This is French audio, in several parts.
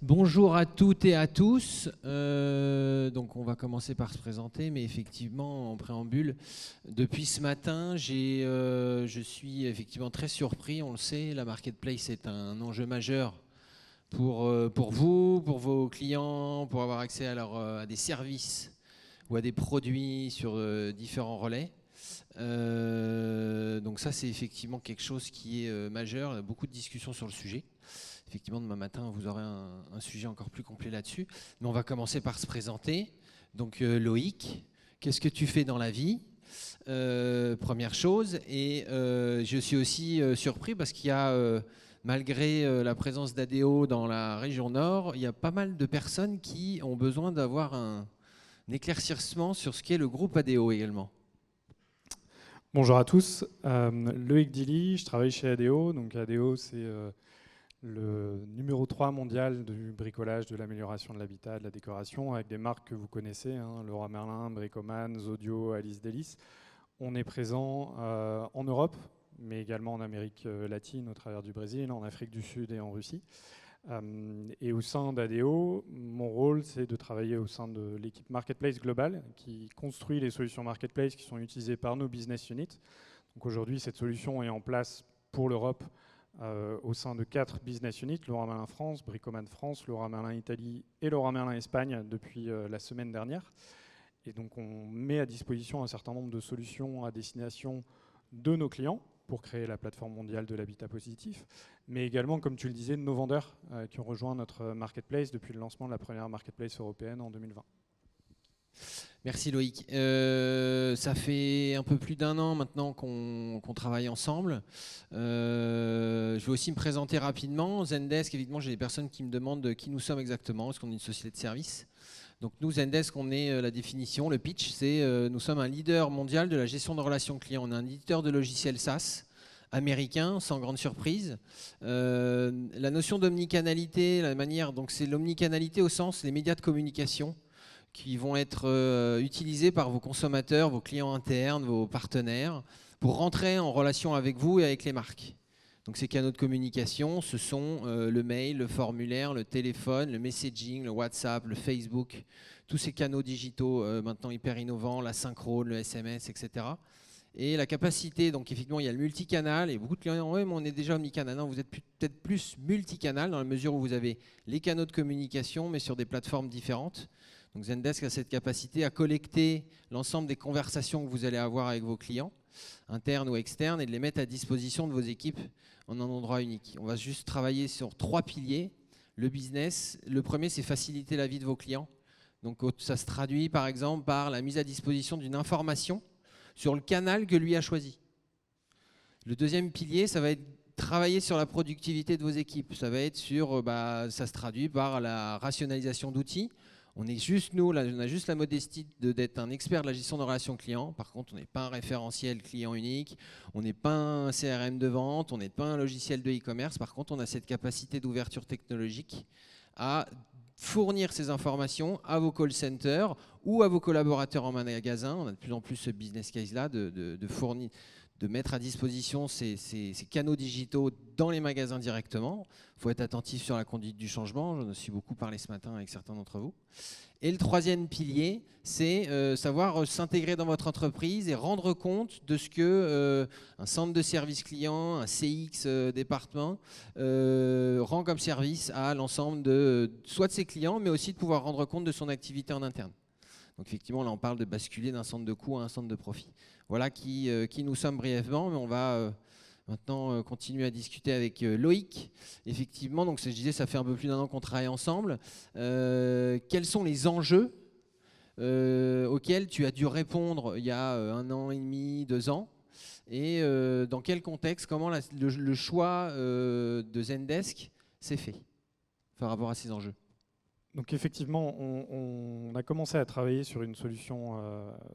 Bonjour à toutes et à tous. Donc on va commencer par se présenter, mais effectivement en préambule, depuis ce matin, je suis effectivement très surpris. On le sait, la marketplace est un enjeu majeur pour vous, pour vos clients, pour avoir accès à des services ou à des produits sur différents relais. Donc ça, c'est effectivement quelque chose qui est majeur. Il y a beaucoup de discussions sur le sujet. Effectivement, demain matin, vous aurez un sujet encore plus complet là-dessus. Mais on va commencer par se présenter. Donc Loïc, qu'est-ce que tu fais dans la vie? Première chose. Et je suis aussi surpris parce qu'il y a, malgré la présence d'ADO dans la région Nord, il y a pas mal de personnes qui ont besoin d'avoir un éclaircissement sur ce qu'est le groupe ADO également. Bonjour à tous, Loïc Dilly, je travaille chez ADO. Donc ADO, c'est le numéro 3 mondial du bricolage, de l'amélioration de l'habitat, de la décoration, avec des marques que vous connaissez, hein, Leroy Merlin, Bricoman, Zodio, Alice Delis. On est présent en Europe, mais également en Amérique latine, au travers du Brésil, en Afrique du Sud et en Russie. Et au sein d'ADO, mon rôle, c'est de travailler au sein de l'équipe Marketplace Global, qui construit les solutions Marketplace qui sont utilisées par nos business units. Donc aujourd'hui, cette solution est en place pour l'Europe, au sein de 4 business units, Leroy Merlin France, Bricoman France, Leroy Merlin Italie et Leroy Merlin Espagne depuis la semaine dernière. Et donc on met à disposition un certain nombre de solutions à destination de nos clients pour créer la plateforme mondiale de l'habitat positif, mais également, comme tu le disais, de nos vendeurs qui ont rejoint notre marketplace depuis le lancement de la première marketplace européenne en 2020. Merci Loïc. Ça fait un peu plus d'1 an maintenant qu'on travaille ensemble. Je vais aussi me présenter rapidement. Zendesk, évidemment, j'ai des personnes qui me demandent qui nous sommes exactement. Est-ce qu'on est une société de service? Donc nous, Zendesk, on est la définition, le pitch, c'est nous sommes un leader mondial de la gestion de relations clients. On est un éditeur de logiciels SaaS américain, sans grande surprise. La notion d'omnicanalité, la manière, donc c'est l'omnicanalité au sens des médias de communication qui vont être utilisés par vos consommateurs, vos clients internes, vos partenaires, pour rentrer en relation avec vous et avec les marques. Donc ces canaux de communication, ce sont le mail, le formulaire, le téléphone, le messaging, le WhatsApp, le Facebook, tous ces canaux digitaux maintenant hyper innovants, la synchrone, le SMS, etc. Et la capacité, donc effectivement il y a le multicanal, et beaucoup de clients disent « oui, mais on est déjà omnicanal ». Non, vous êtes peut-être plus multicanal dans la mesure où vous avez les canaux de communication, mais sur des plateformes différentes. Donc Zendesk a cette capacité à collecter l'ensemble des conversations que vous allez avoir avec vos clients, internes ou externes, et de les mettre à disposition de vos équipes en un endroit unique. On va juste travailler sur 3 piliers. Le business, le premier, c'est faciliter la vie de vos clients. Donc ça se traduit par exemple par la mise à disposition d'une information sur le canal que lui a choisi. Le deuxième pilier, ça va être travailler sur la productivité de vos équipes. Ça va être sur, ça se traduit par la rationalisation d'outils. On est juste, nous, là, on a juste la modestie d'être un expert de la gestion de relations clients. Par contre, on n'est pas un référentiel client unique, on n'est pas un CRM de vente, on n'est pas un logiciel de e-commerce. Par contre, on a cette capacité d'ouverture technologique à fournir ces informations à vos call centers ou à vos collaborateurs en magasin. On a de plus en plus ce business case-là de mettre à disposition ces canaux digitaux dans les magasins directement. Il faut être attentif sur la conduite du changement. J'en ai aussi beaucoup parlé ce matin avec certains d'entre vous. Et le troisième pilier, c'est savoir s'intégrer dans votre entreprise et rendre compte de ce que un centre de service client, un CX département rend comme service à l'ensemble soit de ses clients, mais aussi de pouvoir rendre compte de son activité en interne. Donc effectivement, là, on parle de basculer d'un centre de coût à un centre de profit. Voilà qui nous sommes brièvement, mais on va maintenant continuer à discuter avec Loïc. Effectivement, donc je disais, ça fait un peu plus d'1 an qu'on travaille ensemble. Quels sont les enjeux auxquels tu as dû répondre il y a 1 an et demi, 2 ans? Et dans quel contexte, comment le choix de Zendesk s'est fait par rapport à ces enjeux? Donc effectivement, on a commencé à travailler sur une solution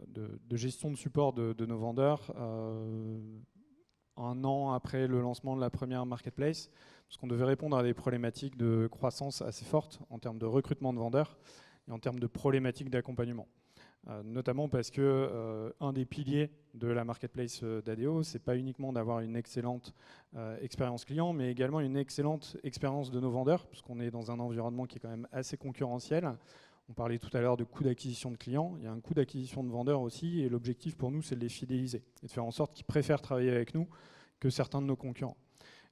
de gestion de support de nos vendeurs 1 an après le lancement de la première marketplace, parce qu'on devait répondre à des problématiques de croissance assez fortes en termes de recrutement de vendeurs et en termes de problématiques d'accompagnement. notamment parce que un des piliers de la marketplace d'ADO, c'est pas uniquement d'avoir une excellente expérience client, mais également une excellente expérience de nos vendeurs, puisqu'on est dans un environnement qui est quand même assez concurrentiel. On parlait tout à l'heure de coût d'acquisition de clients, il y a un coût d'acquisition de vendeurs aussi, et l'objectif pour nous, c'est de les fidéliser et de faire en sorte qu'ils préfèrent travailler avec nous que certains de nos concurrents.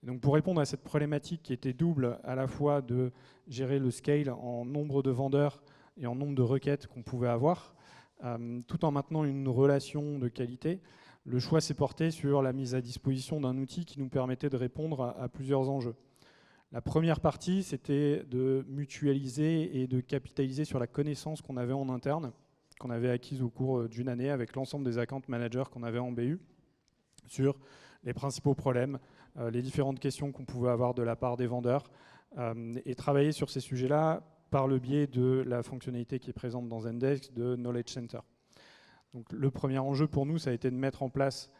Et donc pour répondre à cette problématique qui était double, à la fois de gérer le scale en nombre de vendeurs et en nombre de requêtes qu'on pouvait avoir, tout en maintenant une relation de qualité, le choix s'est porté sur la mise à disposition d'un outil qui nous permettait de répondre à plusieurs enjeux. La première partie, c'était de mutualiser et de capitaliser sur la connaissance qu'on avait en interne, qu'on avait acquise au cours d'une année avec l'ensemble des account managers qu'on avait en BU, sur les principaux problèmes, les différentes questions qu'on pouvait avoir de la part des vendeurs, et travailler sur ces sujets-là par le biais de la fonctionnalité qui est présente dans Zendesk de Knowledge Center. Donc, le premier enjeu pour nous, ça a été de mettre en place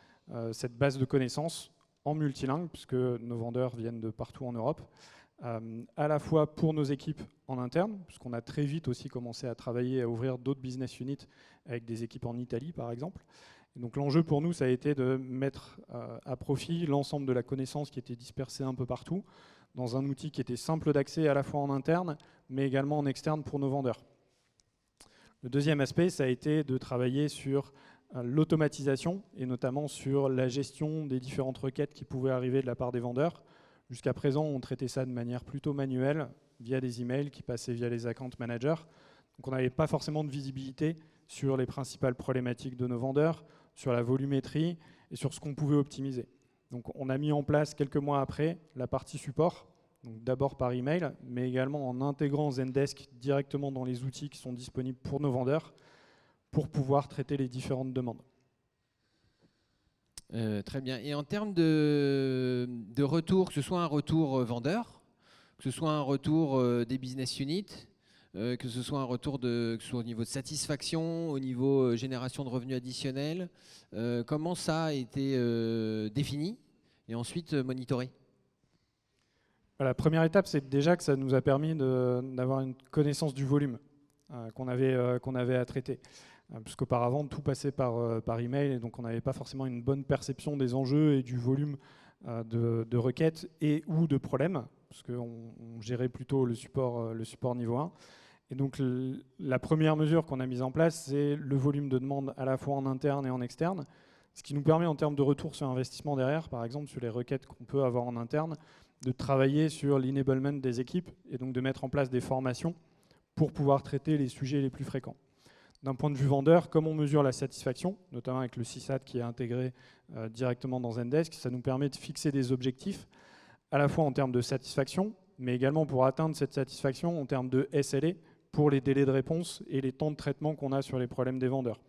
cette base de connaissances en multilingue, puisque nos vendeurs viennent de partout en Europe, à la fois pour nos équipes en interne, puisqu'on a très vite aussi commencé à travailler, à ouvrir d'autres business units avec des équipes en Italie, par exemple. Et donc l'enjeu pour nous, ça a été de mettre à profit l'ensemble de la connaissance qui était dispersée un peu partout, dans un outil qui était simple d'accès à la fois en interne, mais également en externe pour nos vendeurs. Le deuxième aspect, ça a été de travailler sur l'automatisation et notamment sur la gestion des différentes requêtes qui pouvaient arriver de la part des vendeurs. Jusqu'à présent, on traitait ça de manière plutôt manuelle, via des emails qui passaient via les account managers. Donc on n'avait pas forcément de visibilité sur les principales problématiques de nos vendeurs, sur la volumétrie et sur ce qu'on pouvait optimiser. Donc on a mis en place quelques mois après la partie support, donc d'abord par email, mais également en intégrant Zendesk directement dans les outils qui sont disponibles pour nos vendeurs pour pouvoir traiter les différentes demandes. Très bien. Et en termes de retour, que ce soit un retour vendeur, que ce soit un retour des business units, que ce soit un retour que ce soit au niveau de satisfaction, au niveau génération de revenus additionnels, comment ça a été défini et ensuite monitoré? La première étape, c'est déjà que ça nous a permis d'avoir une connaissance du volume qu'on avait à traiter. Puisqu'auparavant, tout passait par email et donc on n'avait pas forcément une bonne perception des enjeux et du volume de requêtes et ou de problèmes, parce qu'on gérait plutôt le support niveau 1. Et donc la première mesure qu'on a mise en place, c'est le volume de demande à la fois en interne et en externe, ce qui nous permet en termes de retour sur investissement derrière, par exemple sur les requêtes qu'on peut avoir en interne, de travailler sur l'enablement des équipes et donc de mettre en place des formations pour pouvoir traiter les sujets les plus fréquents. D'un point de vue vendeur, comme on mesure la satisfaction, notamment avec le CSAT qui est intégré directement dans Zendesk, ça nous permet de fixer des objectifs à la fois en termes de satisfaction, mais également pour atteindre cette satisfaction en termes de SLA pour les délais de réponse et les temps de traitement qu'on a sur les problèmes des vendeurs.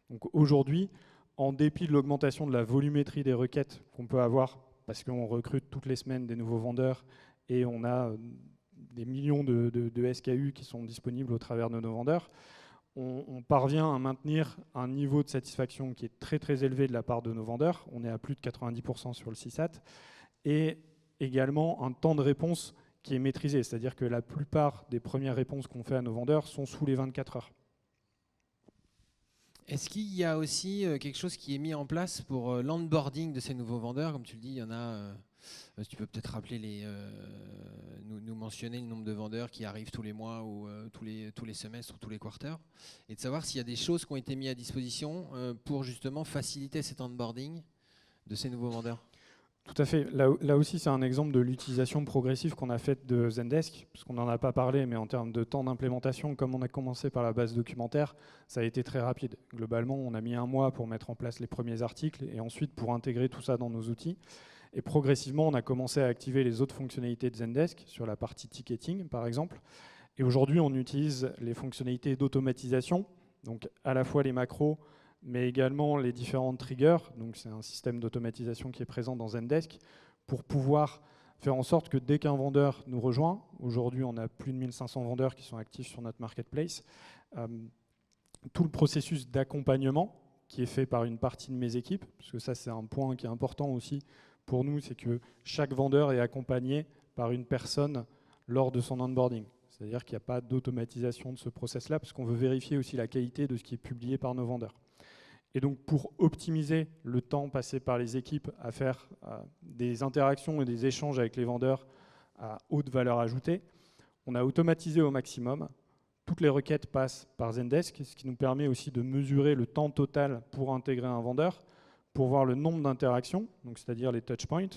Donc aujourd'hui, en dépit de l'augmentation de la volumétrie des requêtes qu'on peut avoir, parce qu'on recrute toutes les semaines des nouveaux vendeurs et on a des millions de SKU qui sont disponibles au travers de nos vendeurs, on parvient à maintenir un niveau de satisfaction qui est très très élevé de la part de nos vendeurs. On est à plus de 90% sur le CSAT et également un temps de réponse qui est maîtrisé, c'est-à-dire que la plupart des premières réponses qu'on fait à nos vendeurs sont sous les 24 heures. Est-ce qu'il y a aussi quelque chose qui est mis en place pour l'onboarding de ces nouveaux vendeurs? Comme tu le dis, il y en a, tu peux peut-être rappeler nous mentionner le nombre de vendeurs qui arrivent tous les mois ou tous les semestres ou tous les quarters, et de savoir s'il y a des choses qui ont été mises à disposition pour justement faciliter cet onboarding de ces nouveaux vendeurs. Tout à fait. Là aussi, c'est un exemple de l'utilisation progressive qu'on a faite de Zendesk, parce qu'on n'en a pas parlé, mais en termes de temps d'implémentation, comme on a commencé par la base documentaire, ça a été très rapide. Globalement, on a mis 1 mois pour mettre en place les premiers articles et ensuite pour intégrer tout ça dans nos outils. Et progressivement, on a commencé à activer les autres fonctionnalités de Zendesk, sur la partie ticketing, par exemple. Et aujourd'hui, on utilise les fonctionnalités d'automatisation, donc à la fois les macros, mais également les différentes triggers. Donc c'est un système d'automatisation qui est présent dans Zendesk pour pouvoir faire en sorte que dès qu'un vendeur nous rejoint, aujourd'hui on a plus de 1500 vendeurs qui sont actifs sur notre marketplace, tout le processus d'accompagnement qui est fait par une partie de mes équipes, parce que ça c'est un point qui est important aussi pour nous, c'est que chaque vendeur est accompagné par une personne lors de son onboarding. C'est-à-dire qu'il n'y a pas d'automatisation de ce process-là, parce qu'on veut vérifier aussi la qualité de ce qui est publié par nos vendeurs. Et donc, pour optimiser le temps passé par les équipes à faire des interactions et des échanges avec les vendeurs à haute valeur ajoutée, on a automatisé au maximum. Toutes les requêtes passent par Zendesk, ce qui nous permet aussi de mesurer le temps total pour intégrer un vendeur, pour voir le nombre d'interactions, donc c'est-à-dire les touchpoints.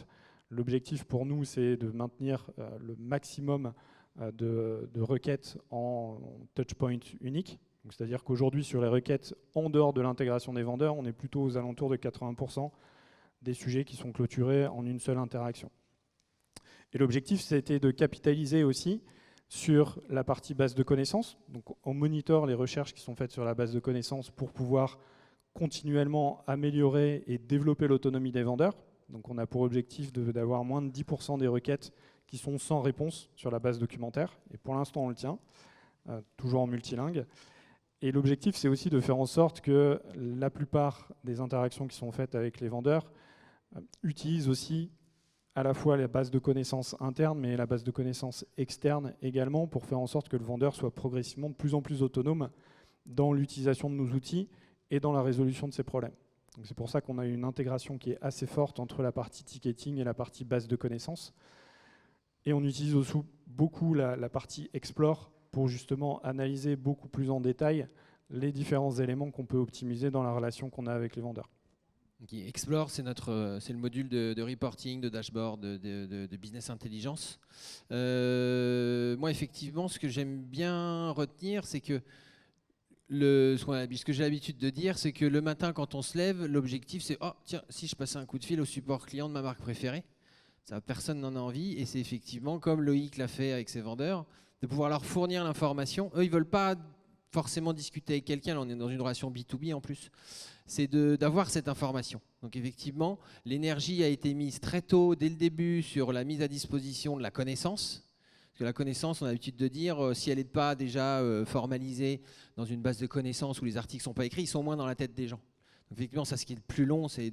L'objectif pour nous, c'est de maintenir le maximum de requêtes en touchpoint unique. C'est-à-dire qu'aujourd'hui, sur les requêtes en dehors de l'intégration des vendeurs, on est plutôt aux alentours de 80% des sujets qui sont clôturés en une seule interaction. Et l'objectif, c'était de capitaliser aussi sur la partie base de connaissances. Donc, on monitore les recherches qui sont faites sur la base de connaissances pour pouvoir continuellement améliorer et développer l'autonomie des vendeurs. Donc, on a pour objectif d'avoir moins de 10% des requêtes qui sont sans réponse sur la base documentaire. Et pour l'instant, on le tient, toujours en multilingue. Et l'objectif, c'est aussi de faire en sorte que la plupart des interactions qui sont faites avec les vendeurs utilisent aussi à la fois la base de connaissances interne, mais la base de connaissances externe également, pour faire en sorte que le vendeur soit progressivement de plus en plus autonome dans l'utilisation de nos outils et dans la résolution de ses problèmes. C'est pour ça qu'on a une intégration qui est assez forte entre la partie ticketing et la partie base de connaissances. Et on utilise aussi beaucoup la partie Explore pour justement analyser beaucoup plus en détail les différents éléments qu'on peut optimiser dans la relation qu'on a avec les vendeurs. Okay. Explore, c'est le module de reporting, de dashboard, de business intelligence. Moi, effectivement, ce que j'aime bien retenir, c'est que ce que j'ai l'habitude de dire, c'est que le matin, quand on se lève, l'objectif, c'est « Oh, tiens, si je passais un coup de fil au support client de ma marque préférée », ça, personne n'en a envie. Et c'est effectivement, comme Loïc l'a fait avec ses vendeurs, de pouvoir leur fournir l'information. Eux, ils ne veulent pas forcément discuter avec quelqu'un. Là, on est dans une relation B2B en plus. C'est d'avoir cette information. Donc effectivement, l'énergie a été mise très tôt, dès le début, sur la mise à disposition de la connaissance. Parce que la connaissance, on a l'habitude de dire, si elle n'est pas déjà formalisée dans une base de connaissances où les articles ne sont pas écrits, ils sont moins dans la tête des gens. Donc effectivement, ça, ce qui est le plus long, c'est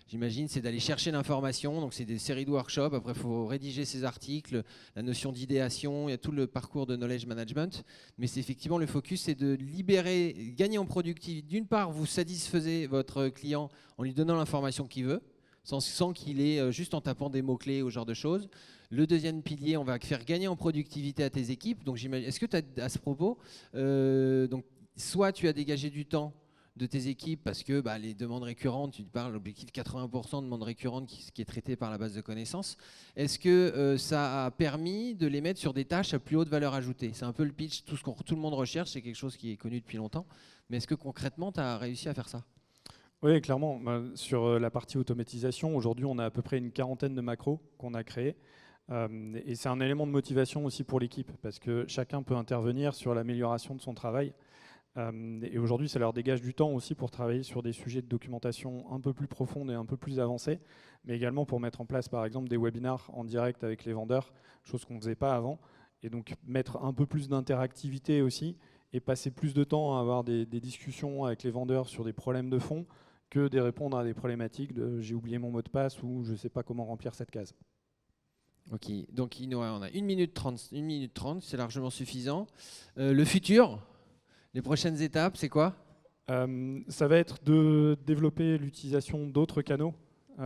j'imagine, c'est d'aller chercher l'information. Donc c'est des séries de workshops. Après, il faut rédiger ces articles, la notion d'idéation, il y a tout le parcours de knowledge management. Mais c'est effectivement le focus, c'est de libérer, gagner en productivité. D'une part, vous satisfaisez votre client en lui donnant l'information qu'il veut, sans qu'il ait juste en tapant des mots-clés ou ce genre de choses. Le deuxième pilier, on va faire gagner en productivité à tes équipes. Donc est-ce que tu as à ce propos, donc, soit tu as dégagé du temps de tes équipes parce que les demandes récurrentes, tu parles l'objectif 80% de demandes récurrentes qui est traité par la base de connaissances. Est-ce que ça a permis de les mettre sur des tâches à plus haute valeur ajoutée? C'est un peu le pitch, tout le monde recherche, c'est quelque chose qui est connu depuis longtemps. Mais est-ce que concrètement, tu as réussi à faire ça? Oui, clairement. Sur la partie automatisation, aujourd'hui, on a à peu près une quarantaine de macros qu'on a créés. Et c'est un élément de motivation aussi pour l'équipe parce que chacun peut intervenir sur l'amélioration de son travail. Et aujourd'hui, ça leur dégage du temps aussi pour travailler sur des sujets de documentation un peu plus profonds et un peu plus avancés, mais également pour mettre en place, par exemple, des webinars en direct avec les vendeurs, chose qu'on ne faisait pas avant, et donc mettre un peu plus d'interactivité aussi, et passer plus de temps à avoir des discussions avec les vendeurs sur des problèmes de fond que de répondre à des problématiques de « j'ai oublié mon mot de passe » ou « je ne sais pas comment remplir cette case ». Ok, donc on a 1 minute 30, c'est largement suffisant. Le futur, les prochaines étapes, c'est quoi? Ça va être de développer l'utilisation d'autres canaux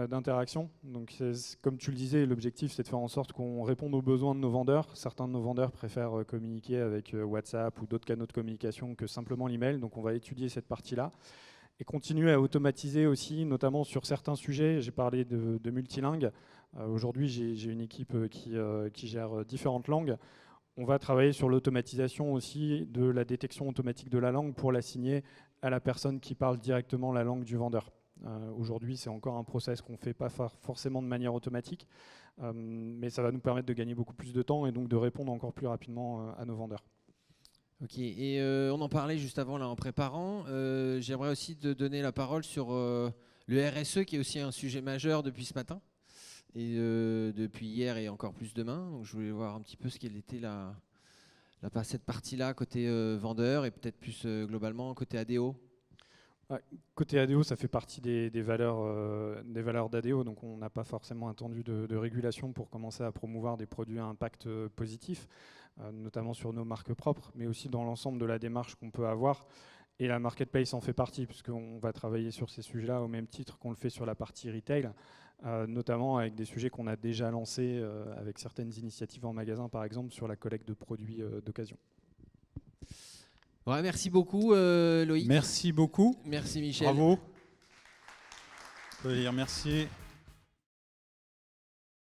d'interaction. Donc, comme tu le disais, l'objectif, c'est de faire en sorte qu'on réponde aux besoins de nos vendeurs. Certains de nos vendeurs préfèrent communiquer avec WhatsApp ou d'autres canaux de communication que simplement l'email. Donc, on va étudier cette partie-là. Et continuer à automatiser aussi, notamment sur certains sujets. J'ai parlé de multilingue. Aujourd'hui, j'ai une équipe qui gère différentes langues. On va travailler sur l'automatisation aussi de la détection automatique de la langue pour l'assigner à la personne qui parle directement la langue du vendeur. Aujourd'hui, c'est encore un process qu'on ne fait pas forcément de manière automatique, mais ça va nous permettre de gagner beaucoup plus de temps et donc de répondre encore plus rapidement à nos vendeurs. Ok, et on en parlait juste avant là en préparant. J'aimerais aussi te donner la parole sur le RSE qui est aussi un sujet majeur depuis ce matin et depuis hier et encore plus demain. Donc je voulais voir un petit peu ce qu'elle était cette partie-là côté vendeur et peut-être plus globalement côté ADO. Côté ADO, ça fait partie des valeurs d'ADO, donc on n'a pas forcément attendu de régulation pour commencer à promouvoir des produits à impact positif, notamment sur nos marques propres, mais aussi dans l'ensemble de la démarche qu'on peut avoir. Et la marketplace en fait partie, puisqu'on va travailler sur ces sujets-là au même titre qu'on le fait sur la partie retail, notamment avec des sujets qu'on a déjà lancés avec certaines initiatives en magasin, par exemple sur la collecte de produits d'occasion. Ouais, merci beaucoup Loïc. Merci beaucoup. Merci Michel. Bravo. On peut dire merci.